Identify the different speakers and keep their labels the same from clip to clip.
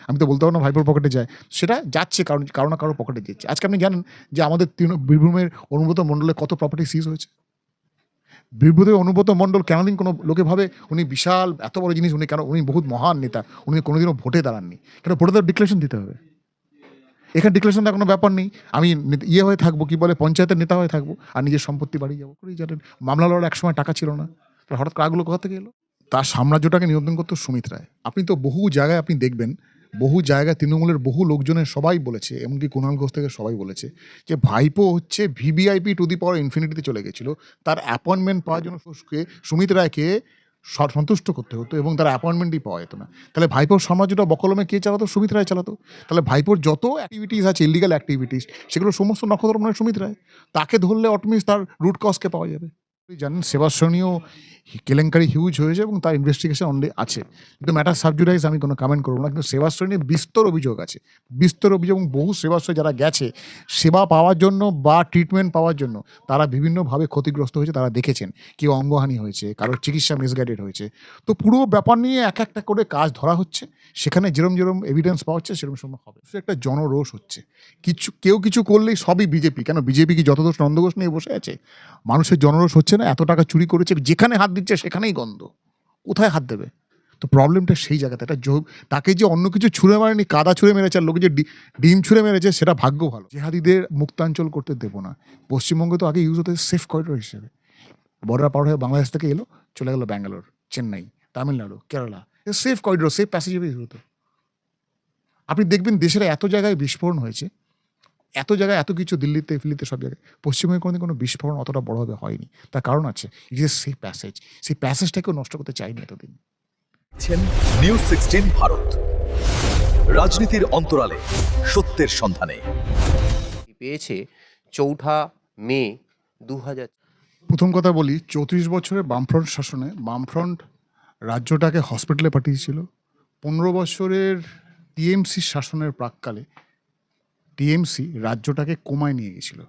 Speaker 1: আমি তো বলতে পারবো না ভাইপোর পকেটে যায়। সেটা যাচ্ছে কারো না কারো পকেটে যাচ্ছে। আজকে আপনি জানেন যে আমাদের বীরভূমের অনুব্রত মণ্ডলের কত প্রপার্টি সিজ হয়েছে? বীরভূমের অনুব্রত মণ্ডল কেনদিন কোনো লোকে ভাবে উনি বিশাল এত বড় জিনিস, উনি বহুত মহান নেতা। উনি কোনোদিনও ভোটে দাঁড়াননি। কেন ভোটে তো ডিক্লারেশন দিতে হবে। এখানে ডিক্লারেশন দেওয়ার কোনো ব্যাপার নেই। আমি হয়ে থাকবো, কি বলে, পঞ্চায়েতের নেতা হয়ে থাকবো আর নিজের সম্পত্তি বাড়িয়ে যাবো। করেই জানেন মামলা লড়ার একসময় টাকা ছিল না। তাহলে হঠাৎ করে কোথা থেকে এলো? তার সাম্রাজ্যটাকে নিয়ন্ত্রণ করতো সুমিত রায়। আপনি তো বহু জায়গায় আপনি দেখবেন, বহু জায়গায় তৃণমূলের বহু লোকজনের সবাই বলেছে, এমনকি কুণাল ঘোষ থেকে সবাই বলেছে যে ভাইপো হচ্ছে ভিভিআইপি টু দি পাওয়ার ইনফিনিটিতে চলে গেছিল। তার অ্যাপয়েন্টমেন্ট পাওয়ার জন্য সুমিত রায়কে সন্তুষ্ট করতে হতো এবং তার অ্যাপয়েন্টমেন্টই পাওয়া যেত না। তাহলে ভাইপোর সাম্রাজ্যটা বকলমে কে চালাতো? সুমিত রায় চালাতো। তাহলে ভাইপোর যত অ্যাক্টিভিটিস আছে, ইলিগাল অ্যাক্টিভিটিস, সেগুলো সমস্ত নক্ষত্র মানে সুমিত রায়। তাকে ধরলে অটোমেটিক তার রুট কজকে পাওয়া যাবে। জানেন সেবাশ্রয়নীয় কেলেঙ্কারি হিউজ হয়েছে এবং তার ইনভেস্টিগেশন অলরেডি আছে। কিন্তু ম্যাটার সাবজুডাইজ, আমি কোনো কমেন্ট করবো না। কিন্তু সেবাশ্রয় নিয়ে বিস্তর অভিযোগ আছে, বিস্তর অভিযোগ, এবং বহু সেবাশ্রয় যারা গেছে সেবা পাওয়ার জন্য বা ট্রিটমেন্ট পাওয়ার জন্য তারা বিভিন্নভাবে ক্ষতিগ্রস্ত হয়েছে। তারা দেখেছেন কেউ অঙ্গহানি হয়েছে, কারোর চিকিৎসা মিসগাইডেড হয়েছে। তো পুরো ব্যাপার নিয়ে এক একটা করে কাজ ধরা হচ্ছে, সেখানে যেরম এভিডেন্স পাওয়া হচ্ছে সেরকম সময় হবে। সে একটা জনরোষ হচ্ছে। কেউ কিছু করলেই সবই বিজেপি। কেন বিজেপি কি যত দোষ নন্দঘোষ নিয়ে বসে আছে? মানুষের জনরোষ হচ্ছে না? এত টাকা চুরি করেছে, যেখানে হাত দিচ্ছে সেখানেই গন্ধ। কোথায় হাত দেবে? তো প্রবলেমটা সেই জায়গাতে। তাকে যে অন্য কিছু ছুঁড়ে মারেনি, কাদা ছুঁড়ে মেরেছে, আর লোকে যে ডিম ছুঁড়ে মেরেছে, সেটা ভাগ্য ভালো। জেহাদিদের মুক্তাঞ্চল করতে দেবো না। পশ্চিমবঙ্গে তো আগে ইউজ হতো সেফ করিডোর হিসেবে। বর্ডার পার হয়ে বাংলাদেশ থেকে এলো, চলে গেল Bangalore, Chennai, Tamil Nadu, Kerala. Safe corridor, safe passage use হতো। আপনি দেখবেন দেশের এত জায়গায় বিস্ফোরণ হয়েছে, এত জায়গায় এত কিছু, দিল্লিতে ফিল্লিতে সব জায়গায়। পশ্চিমবঙ্গে কোনোদিন কোনো বিস্ফোরণ অতটা বড়ভাবে হয়নি। তার কারণ আছে, ইট ইজ সেই প্যাসেজ। সেই প্যাসেজটাকেও নষ্ট করতে চাইনি এতদিন।
Speaker 2: নিউজ 16 ভারত, রাজনীতির অন্তরালে সত্যের সন্ধানে।
Speaker 3: পেয়েছে 4 মে 2000।
Speaker 1: প্রথম কথা বলি, 34 বছরের বামফ্রন্ট শাসনে বামফ্রন্ট রাজ্যটাকে হসপিটালে পাঠিয়েছিল। 15 বছরের টিএমসি শাসনের প্রাক্কালে টিএমসি রাজ্যটাকে কোমায় নিয়ে গেছিল।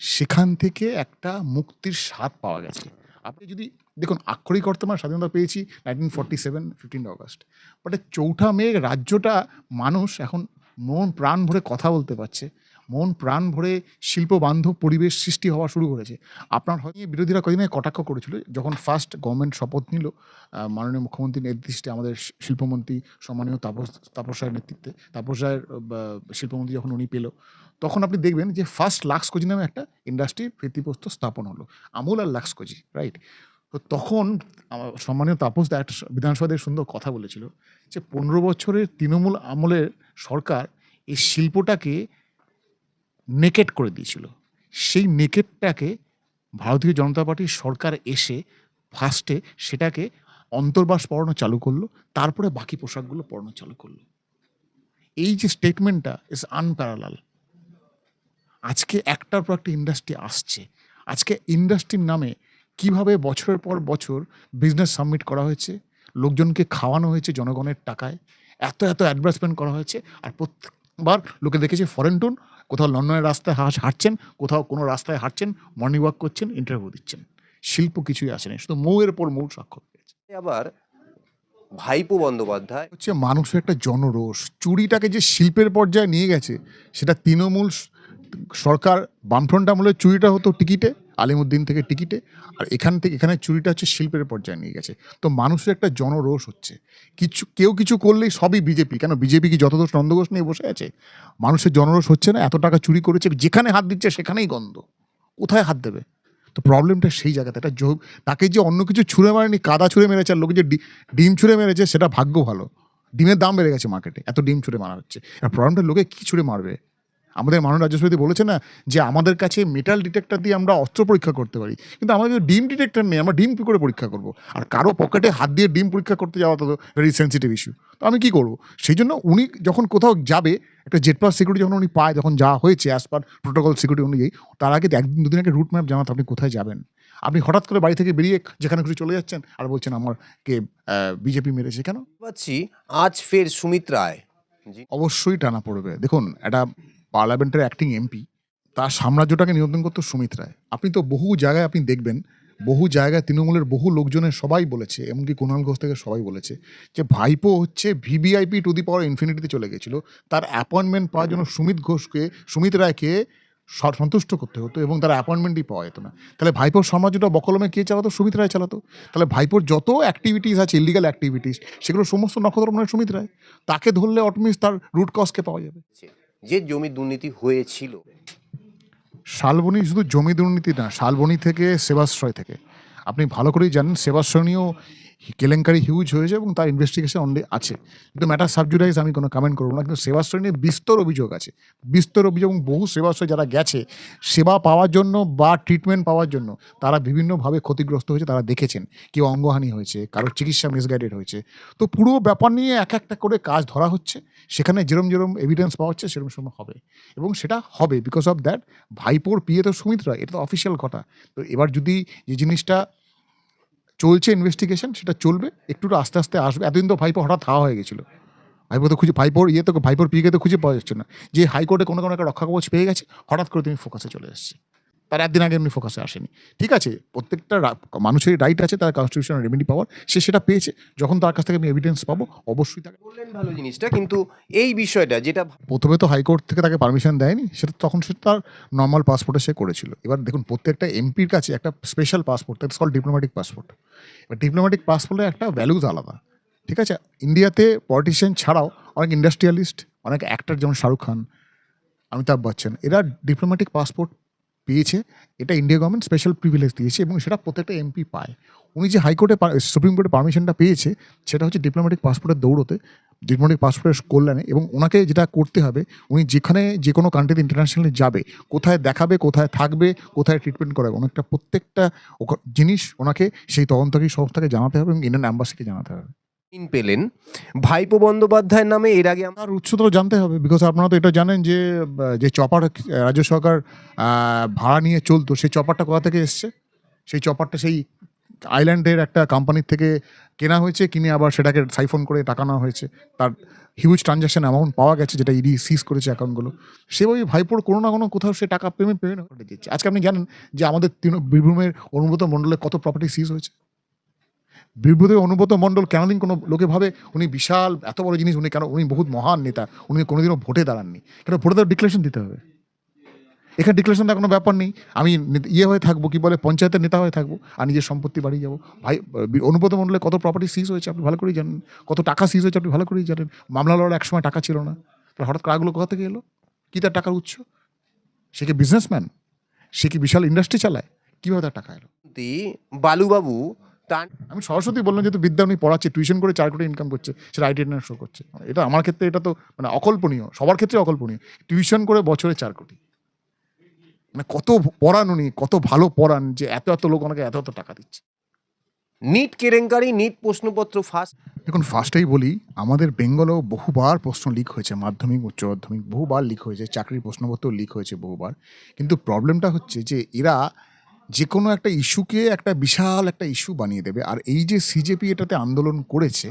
Speaker 1: সেখান থেকে একটা মুক্তির স্বাদ পাওয়া গেছে। আপনি যদি দেখুন, আক্ষরিক অর্থে আমরা স্বাধীনতা পেয়েছি 1947 15 অগস্ট। বাট 4 মে রাজ্যটা মানুষ এখন মন প্রাণ ভরে কথা বলতে পারছে, মন প্রাণ ভরে শিল্পবান্ধব পরিবেশ সৃষ্টি হওয়া শুরু করেছে। আপনার হয়তো বিরোধীরা কদিন আগে কটাক্ষ করেছিল যখন ফার্স্ট গভর্নমেন্ট শপথ নিল মাননীয় মুখ্যমন্ত্রীর নেতৃত্বে, আমাদের শিল্পমন্ত্রী সম্মানীয় তাপস রায়ের নেতৃত্বে, তাপস রায়ের শিল্পমন্ত্রী যখন উনি পেল, তখন আপনি দেখবেন যে ফার্স্ট লাক্সকোজি নামে একটা ইন্ডাস্ট্রির ভিত্তিপ্রস্তর স্থাপন হলো, আমুল আর লাক্সকোজি, রাইট? তো তখন আমার সম্মানীয় তাপস দা একটা বিধানসভায় সুন্দর কথা বলেছিল যে 15 বছরের তৃণমূল আমলের সরকার এই শিল্পটাকে নেকেড করে দিয়েছিল। সেই নেকেডটাকে ভারতীয় জনতা পার্টির সরকার এসে ফার্স্টে সেটাকে অন্তর্বাস পড়ানো চালু করলো, তারপরে বাকি পোশাকগুলো পড়ানো চালু করলো। এই যে স্টেটমেন্টটা ইজ আনপ্যারালাল। আজকে একটার পর একটা ইন্ডাস্ট্রি আসছে। আজকে ইন্ডাস্ট্রির নামে কিভাবে বছরের পর বছর বিজনেস সাবমিট করা হয়েছে, লোকজনকে খাওয়ানো হয়েছে জনগণের টাকায়, এত অ্যাডভার্টাইজমেন্ট করা হয়েছে। আর প্রত্যেকবার লোকে দেখেছে ফরেন টুন, কোথাও লন্ডনের রাস্তায় হাঁটছেন, কোথাও কোনো রাস্তায় হাঁটছেন, মর্নিং ওয়াক করছেন, ইন্টারভিউ দিচ্ছেন। শিল্প কিছুই আসেনি, শুধু মৌয়ের পর মৌ স্বাক্ষর হয়েছে।
Speaker 3: আবার ভাইপো বন্দ্যোপাধ্যায়
Speaker 1: হচ্ছে মানুষের একটা জনরোষ। চুরিটাকে যে শিল্পের পর্যায়ে নিয়ে গেছে, সেটা তৃণমূল সরকার বামফ্রন্ট আমলে চুরিটা হতো টিকিটে, আলিমুদ্দিন থেকে টিকিটে, আর এখানে চুরিটা হচ্ছে শিল্পের পর্যায়ে নিয়ে গেছে। তো মানুষের একটা জনরোষ হচ্ছে। কেউ কিছু করলেই সবই বিজেপি। কেন বিজেপি কি যত দোষ নন্দঘোষ নিয়ে বসে আছে? মানুষের জনরোষ হচ্ছে না? এত টাকা চুরি করেছে, যেখানে হাত দিচ্ছে সেখানেই গন্ধ। কোথায় হাত দেবে? তো প্রবলেমটা সেই জায়গাতে। তাকে যে অন্য কিছু ছুঁড়ে মারেনি, কাদা ছুঁড়ে মেরেছে, আর লোকে যে ডিম ছুঁড়ে মেরেছে, সেটা ভাগ্য ভালো। ডিমের দাম বেড়ে গেছে মার্কেটে, এত ডিম ছুঁড়ে মারা হচ্ছে। আর প্রবলেমটা লোকে কী ছুঁড়ে মারবে? আমাদের মাননীয় রাজ্যসভাপতি বলেছে না যে আমাদের কাছে মেটাল ডিটেক্টর দিয়ে আমরা অস্ত্র পরীক্ষা করতে পারি, কিন্তু আমাদের ডিম ডিটেক্টর নেই, আমরা ডিম কী করে পরীক্ষা করব? আর কারো পকেটে হাত দিয়ে ডিম পরীক্ষা করতে যাওয়া তো ভেরি সেন্সিটিভ ইস্যু। তো আমি কী করবো? সেই জন্য উনি যখন কোথাও যাবে, একটা জেড প্লাস সিকিউরিটি যখন উনি পায়, যখন যা হয়েছে অ্যাজ পার প্রোটোকল সিকিউরিটি অনুযায়ী, তার আগে একদিন দুদিন আগে রুট ম্যাপ জানাতে আপনি কোথায় যাবেন। আপনি হঠাৎ করে বাড়ি থেকে বেরিয়ে যেখানে খুশি চলে যাচ্ছেন আর বলছেন আমাকে বিজেপি মেরেছে। কেন?
Speaker 3: পাচ্ছি আজ ফের সুমিত রায়। জি,
Speaker 1: অবশ্যই টানা পড়বে। দেখুন, একটা পার্লামেন্টের অ্যাক্টিং এমপি, তার সাম্রাজ্যটাকে নিয়ন্ত্রণ করতো সুমিত রায়। আপনি তো বহু জায়গায় আপনি দেখবেন, বহু জায়গায় তৃণমূলের বহু লোকজনের সবাই বলেছে, এমনকি কুণাল ঘোষ থেকে সবাই বলেছে যে ভাইপো হচ্ছে ভিভিআইপি টু দি পাওয়ার ইনফিনিটিতে চলে গেছিল। তার অ্যাপয়েন্টমেন্ট পাওয়ার জন্য সুমিত রায়কে সন্তুষ্ট করতে হতো এবং তার অ্যাপয়েন্টমেন্টই পাওয়া যেত না। তাহলে ভাইপোর সাম্রাজ্যটা বকলমে কে চালাতো? সুমিত রায় চালাতো। তাহলে ভাইপোর যত অ্যাক্টিভিটিস আছে, ইলিগাল অ্যাক্টিভিটিস, সেগুলো সমস্ত নক্ষত্র মানে সুমিত রায়। তাকে ধরলে অটোমেটিক তার রুট কজকে পাওয়া যাবে।
Speaker 3: যে জমি দুর্নীতি হয়েছিল,
Speaker 1: শালবনী শুধু জমি দুর্নীতি না, শালবনী থেকে সেবাশ্রয় থেকে আপনি ভালো করেই জানেন সেবাশ্রয় নিয়েও কেলেঙ্কারি হিউজ হয়েছে এবং তার ইনভেস্টিগেশন অনলি আছে। কিন্তু ম্যাটার সাবজুডাইজ আমি কোনো কমেন্ট করবো না, কিন্তু সেবাশ্রয় নিয়ে বিস্তর অভিযোগ আছে, বিস্তর অভিযোগ। এবং বহু সেবাশ্রয় যারা গেছে সেবা পাওয়ার জন্য বা ট্রিটমেন্ট পাওয়ার জন্য তারা বিভিন্নভাবে ক্ষতিগ্রস্ত হয়েছে, তারা দেখেছেন। কেউ অঙ্গহানি হয়েছে, কারোর চিকিৎসা মিসগাইডেড হয়েছে। তো পুরো ব্যাপার নিয়ে এক একটা করে কাজ ধরা হচ্ছে, সেখানে যেরম যেরম এভিডেন্স পাওয়া হচ্ছে সেরকম সময় হবে এবং সেটা হবে বিকজ অফ দ্যাট ভাইপোর পিয়ে তো সুমিত রায়, এটা তো অফিসিয়াল কথা। তো এবার যদি যে জিনিসটা চলছে ইনভেস্টিগেশন, সেটা চলবে, একটু আস্তে আস্তে আসবে। এতদিন তো ভাইপো হঠাৎ হাওয়া হয়ে গেছিলো, ভাইপো তো ভাইপোর পিকে তো খুঁজে পাওয়া যাচ্ছে না। যে হাইকোর্টে কোনো কোনো একটা রক্ষা কবচ পেয়ে গেছে, হঠাৎ করে তিনি ফোকাসে চলে এসেছে। তার একদিন আগে এমনি ফোকাসে আসেনি। ঠিক আছে, প্রত্যেকটা মানুষেরই রাইট আছে তার কনস্টিটিউশনাল রেমেডি পাওয়ার, সে সেটা পেয়েছে। যখন তার কাছ থেকে আমি এভিডেন্স পাবো অবশ্যই তাকে
Speaker 3: বললেন ভালো জিনিসটা, কিন্তু এই বিষয়টা যেটা
Speaker 1: প্রথমে তো হাইকোর্ট থেকে তাকে পারমিশন দেয়নি, সেটা তখন সে তার নর্মাল পাসপোর্টে সে করেছিল। এবার দেখুন, প্রত্যেকটা এমপির কাছে একটা special passport, that's call diplomatic passport. এবার ডিপ্লোম্যাটিক পাসপোর্টের একটা ভ্যালুজ আলাদা। ঠিক আছে, ইন্ডিয়াতে পলিটিশিয়ান ছাড়াও অনেক ইন্ডাস্ট্রিয়ালিস্ট, অনেক অ্যাক্টর যেমন শাহরুখ খান, অমিতাভ বচ্চন, এরা ডিপ্লোম্যাটিক পাসপোর্ট পেয়েছে। এটা ইন্ডিয়া গভর্নমেন্ট স্পেশাল প্রিভিলেজ দিয়েছে এবং সেটা প্রত্যেকটা এমপি পায়। উনি যে হাইকোর্টে সুপ্রিম কোর্টে পারমিশনটা পেয়েছে, সেটা হচ্ছে ডিপ্লোম্যাটিক পাসপোর্টের দৌড়তে, ডিপ্লোম্যাটিক পাসপোর্টের কল্যাণে। এবং ওনাকে যেটা করতে হবে, উনি যেখানে যে কোনো কান্ট্রিতে ইন্টারন্যাশনালি যাবে, কোথায় দেখাবে, কোথায় থাকবে, কোথায় ট্রিটমেন্ট করাবে, অনেকটা প্রত্যেকটা জিনিস ওনাকে সেই তদন্তকারী সংস্থাকে জানাতে হবে এবং ইন্ডিয়ান অ্যাম্বাসিকে জানাতে হবে।
Speaker 3: পেলেন ভাইপো বন্দ্যোপাধ্যায়ের নামে এর আগে
Speaker 1: তার উৎস তো জানতে হবে, বিকজ আপনারা তো এটা জানেন যে যে চপার রাজ্য সরকার ভাড়া নিয়ে চলতো, সেই চপারটা কোথা থেকে এসছে? সেই চপারটা সেই আইল্যান্ডের একটা কোম্পানির থেকে কেনা হয়েছে, কিনে আবার সেটাকে সাইফোন করে টাকা নেওয়া হয়েছে। তার হিউজ ট্রানজ্যাকশন অ্যামাউন্ট পাওয়া গেছে, যেটা ইডি সিজ করেছে অ্যাকাউন্টগুলো। সেভাবে ভাইপোর কোনো না কোনো কোথাও সে টাকা পেমেন্ট করে দিচ্ছে। আজকে আপনি জানেন যে আমাদের বীরভূমের অনুব্রত মণ্ডলে কত প্রপার্টি সিজ হয়েছে। বীরভূমের অনুব্রত মণ্ডল কেনদিন কোনো লোকে ভাবে উনি বিশাল এত বড় জিনিস, উনি কেন, উনি বহুত মহান নেতা, উনি কোনোদিনও ভোটে দাঁড়াননি। কেন ভোটে তো ডিক্লারেশন দিতে হবে। এখানে ডিক্লারেশন দেওয়ার কোনো ব্যাপার নেই। আমি ইয়ে হয়ে থাকবো, কি বলে, পঞ্চায়েতের নেতা হয়ে থাকবো আর নিজের সম্পত্তি বাড়িয়ে যাবো। ভাই, অনুব্রত মণ্ডলে কত প্রপার্টি সিজ হয়েছে আপনি ভালো করেই জানেন, কত টাকা সিজ হয়েছে আপনি ভালো করেই জানেন। মামলা লড়ার একসময় টাকা ছিল না, তাহলে হঠাৎ কারাগুলো কোথা থেকে এলো? কী তার টাকার উৎস? সে কি বিজনেসম্যান? সে কি বিশাল ইন্ডাস্ট্রি চালায়? কীভাবে তার টাকা এলো?
Speaker 3: বালুবাবু তার
Speaker 1: আমি সরস্বতী বললাম, যেহেতু বিদ্যা উনি পড়াচ্ছে, টিউশন করে 4 কোটি ইনকাম করছে, সেটা আইটি শো করছে। এটা আমার ক্ষেত্রে এটা তো মানে অকল্পনীয়, সবার ক্ষেত্রে অকল্পনীয়। টিউশন করে বছরে 4 কোটি, মানে কত পড়ান উনি, কত ভালো পড়ান যে এত এত লোক ওনাকে এত এত টাকা দিচ্ছে।
Speaker 3: নিট কেলেঙ্কারি, নিট প্রশ্নপত্র ফাঁস।
Speaker 1: দেখুন, ফার্স্টেই বলি, আমাদের বেঙ্গলেও বহুবার প্রশ্ন লিক হয়েছে, মাধ্যমিক উচ্চ মাধ্যমিক বহুবার লিক হয়েছে, চাকরির প্রশ্নপত্র লিক হয়েছে বহুবার। কিন্তু প্রবলেমটা হচ্ছে যে এরা যে কোনো একটা ইস্যুকে একটা বিশাল একটা ইস্যু বানিয়ে দেবে। আর এই যে সিজেপি এটাতে আন্দোলন করেছে,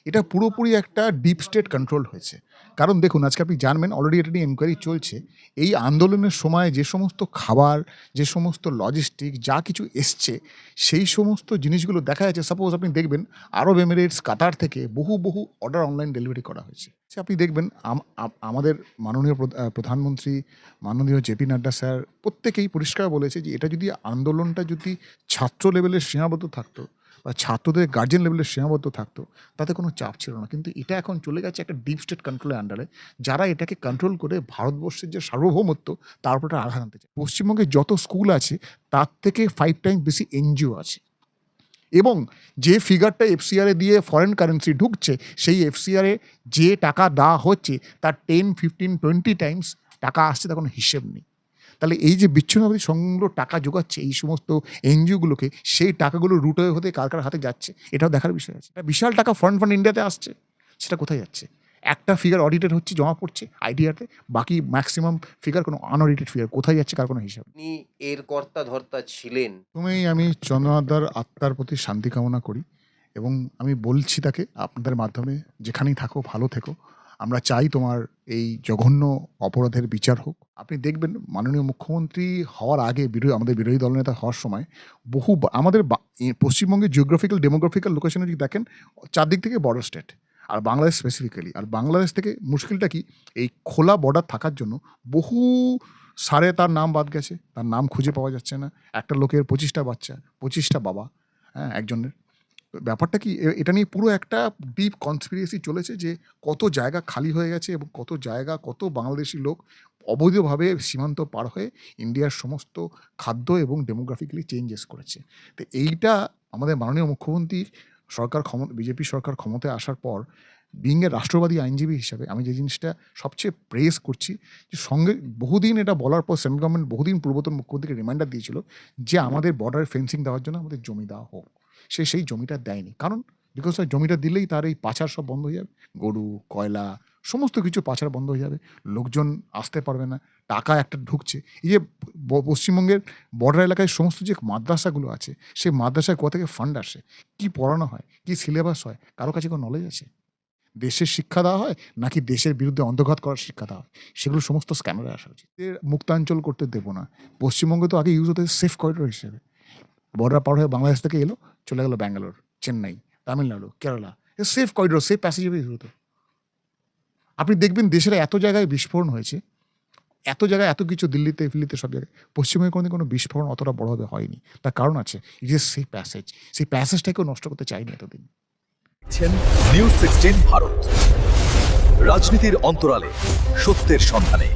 Speaker 1: এটা পুরোপুরি একটা ডিপ স্টেট কন্ট্রোল হয়েছে। কারণ দেখুন, আজকে আপনি জানবেন অলরেডি এটা নিয়ে এনকোয়ারি চলছে। এই আন্দোলনের সময় যে সমস্ত খাবার, যে সমস্ত লজিস্টিক, যা কিছু এসছে, সেই সমস্ত জিনিসগুলো দেখা যাচ্ছে। সাপোজ আপনি দেখবেন আরব এমিরেটস, কাতার থেকে বহু বহু অর্ডার অনলাইন ডেলিভারি করা হয়েছে। আপনি দেখবেন আমাদের মাননীয় প্রধানমন্ত্রী, মাননীয় জেপি নাড্ডা স্যার প্রত্যেকেই পরিষ্কার বলেছে যে এটা যদি আন্দোলনটা যদি ছাত্র লেভেলের সীমাবদ্ধ থাকতো বা ছাত্রদের গার্জেন লেভেলের সীমাবদ্ধ থাকতো, তাতে কোনো চাপ ছিল না। কিন্তু এটা এখন চলে গেছে একটা ডিপ স্টেট কন্ট্রোলের আন্ডারে, যারা এটাকে কন্ট্রোল করে ভারতবর্ষের যে সার্বভৌমত্ব তার উপর একটা আঘাত আনতে চায়। পশ্চিমবঙ্গে যত স্কুল আছে তার থেকে 5 টাইমস বেশি এনজিও আছে, এবং যে ফিগারটা এফসিআরে দিয়ে ফরেন কারেন্সি ঢুকছে, সেই এফসিআরে যে টাকা দেওয়া হচ্ছে তার 10, 15, 20 টাইমস টাকা আসছে, তার কোনো হিসেব নেই। তাহলে এই যে বিচ্ছিন্নভাবে সংঘগুলো টাকা জোগাচ্ছে এই সমস্ত এনজিওগুলোকে, সেই টাকাগুলো রুট হতে কার কার হাতে যাচ্ছে, এটাও দেখার বিষয় আছে। বিশাল টাকা ফরেন ফান্ড ইন্ডিয়াতে আসছে, সেটা কোথায় যাচ্ছে? একটা ফিগার অডিটেড হচ্ছে, জমা পড়ছে আইডিআরতে, বাকি ম্যাক্সিমাম ফিগার কোনো আনঅডিটেড ফিগার, কোথায় যাচ্ছে কার কোনো হিসাব নেই।
Speaker 3: আপনি এর কর্তা ধর্তা ছিলেন।
Speaker 1: প্রথমেই আমি চন্দ্রনাথদার আত্মার প্রতি শান্তি কামনা করি এবং আমি বলছি তাকে, আপনাদের মাধ্যমে, যেখানেই থাকো ভালো থেকো। আমরা চাই তোমার এই জঘন্য অপরাধের বিচার হোক। আপনি দেখবেন মাননীয় মুখ্যমন্ত্রী হওয়ার আগে আমাদের বিরোধী দলনেতা হওয়ার সময় আমাদের পশ্চিমবঙ্গের জিওগ্রাফিক্যাল ডেমোগ্রাফিক্যাল লোকেশনে যদি দেখেন, চারদিক থেকে বর্ডার স্টেট, আর বাংলাদেশ স্পেসিফিক্যালি। আর বাংলাদেশ থেকে মুশকিলটা কি, এই খোলা বর্ডার থাকার জন্য বহু সারে তার নাম বাদ গেছে, তার নাম খুঁজে পাওয়া যাচ্ছে না। একটা লোকের 25টা বাচ্চা, 25টা বাবা, হ্যাঁ একজনের। ব্যাপারটা কি, এটা নিয়ে পুরো একটা ডিপ কনস্পিরেসি চলেছে যে কত জায়গা খালি হয়ে গেছে এবং কত বাংলাদেশি লোক অবৈধভাবে সীমান্ত পার হয়ে ইন্ডিয়ার সমস্ত খাদ্য এবং ডেমোগ্রাফিক্যালি চেঞ্জেস করেছে। তো এইটা আমাদের মাননীয় মুখ্যমন্ত্রীর বিজেপি সরকার ক্ষমতায় আসার পর বিং এ রাষ্ট্রবাদী আইনজীবী হিসাবে আমি যে জিনিসটা সবচেয়ে প্রেস করছি, যে সঙ্গে বহুদিন এটা বলার পর সেন্ট্রাল গভর্নমেন্ট বহুদিন পূর্বতন মুখ্যমন্ত্রীকে রিমাইন্ডার দিয়েছিল যে আমাদের বর্ডারে ফেন্সিং দেওয়ার জন্য আমাদের জমি দেওয়া হোক। সে সেই জমিটা দেয়নি, কারণ বিকজ জমিটা দিলেই তার এই পাচার সব বন্ধ হয়ে যাবে, গরু কয়লা সমস্ত কিছু পাচার বন্ধ হয়ে যাবে, লোকজন আসতে পারবে না, টাকা একটা ঢুকছে। এই যে পশ্চিমবঙ্গের বর্ডার এলাকায় সমস্ত যে মাদ্রাসাগুলো আছে, সেই মাদ্রাসায় কোথা থেকে ফান্ড আসে, কি পড়ানো হয়, কি সিলেবাস হয়, কারো কাছে কোনো নলেজ আছে? দেশের শিক্ষা দেওয়া হয় নাকি দেশের বিরুদ্ধে অন্তর্ঘাত করার শিক্ষা দেওয়া হয়? সেগুলো সমস্ত স্ক্যানারে আসা উচিত। এর মুক্তাঞ্চল করতে দেবো না। পশ্চিমবঙ্গে তো আগে ইউজ হতে সেফ করিডোর হিসেবে, বর্ডার পার হয়ে বাংলাদেশ থেকে এলো, চলে গেল Bangalore, Chennai, Tamil Nadu, Kerala, safe corridor, safe passage use হতো। আপনি দেখবেন দেশের এত জায়গায় বিস্ফোরণ হয়েছে, এত জায়গায় এত কিছু, দিল্লিতে ফিল্লিতে সব জায়গায়, পশ্চিমবঙ্গে কোনো বিস্ফোরণ অতটা বড়ভাবে হয়নি। তার কারণ আছে, ইট ইজ সেফ প্যাসেজ। সেই প্যাসেজটাকেও নষ্ট করতে চাইনি এতদিন।
Speaker 2: নিউজ 16 ভারত, রাজনীতির অন্তরালে সত্যের সন্ধানে।